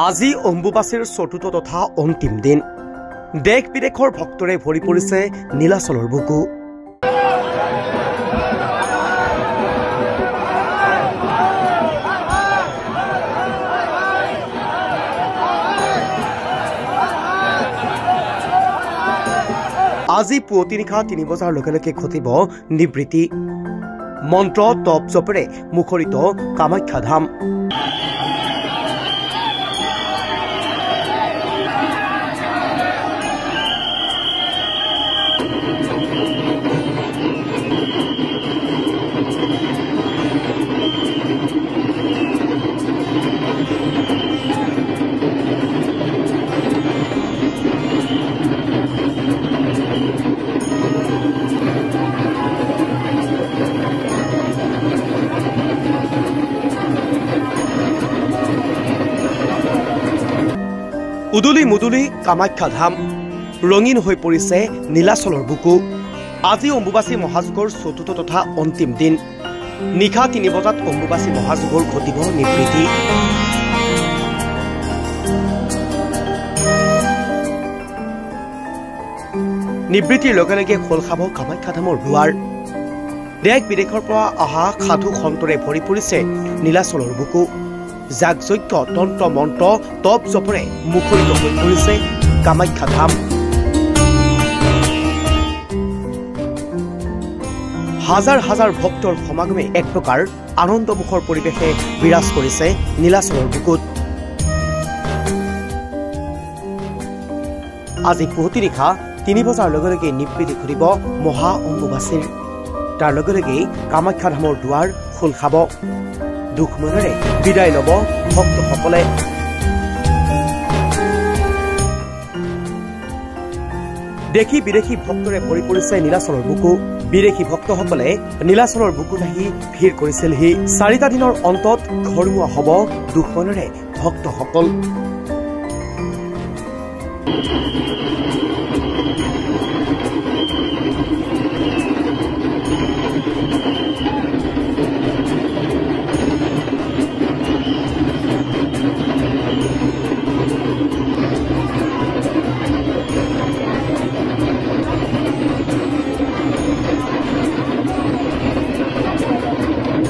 আজি অম্বুবাচীৰ চতুৰ্থ তথা অন্তিম দিন। দেশ বিদেশৰ ভক্তৰে ভৰি পৰিছে নীলাচলৰ বুকু। আজি পুৱতি নিশা ৩ বজাৰ লগে লগে ঘটিব নিবৃত্তি। মন্ত্ৰ তপ জপেৰে মুখৰিত কামাখ্যা ধাম। উদুলি মুদুলি কামাখ্যা ধাম, ৰঙীন হৈ পৰিছে নীলাচলৰ বুকু। আজি অম্বুবাচী মহাযজ্ঞৰ চতুৰ্থ তথা অন্তিম দিন। নিশা ৩ বজাত অম্বুবাচী মহাযজ্ঞৰ ঘটিব নিবৃত্তি। নিবৃত্তিৰ লগে লগে খোল খাব কামাখ্যা ধামৰ দুৱাৰ। দেশ বিদেশৰ পৰা অহা সাধু সন্তৰে ভৰি পৰিছে নীলাচলৰ বুকু। যাগযজ্ঞ তন্ত্ৰ মন্ত্ৰ তপ জপৰে মুখৰিত হৈ পৰিছে কামাখ্যা ধাম। হাজাৰ হাজাৰ ভক্তৰ সমাগমে এক প্ৰকাৰ আনন্দমুখৰ পৰিৱেশে বিৰাজ কৰিছে নীলাচলৰ বুকুত। আজি পুৱতি নিশা ৩ বজাৰ লগে লগে নিবৃত্তি ঘটিব মহা অম্বুবাচীৰ। তাৰ লগে লগেই কামাখ্যা ধামৰ দুৱাৰ খোল খাব। দুখ মনেৰে বিদায় লব ভক্তসকলে। দেশী বিদেশী ভক্তৰে ভৰি পৰিছে নীলাচলৰ বুকু। বিদেশী ভক্তসকলে নীলাচলৰ বুকুত আহি ভিৰ কৰিছিলহি। 4টা দিনৰ অন্তত ঘৰমুৱা হব দুখ মনেৰে ভক্তসকল।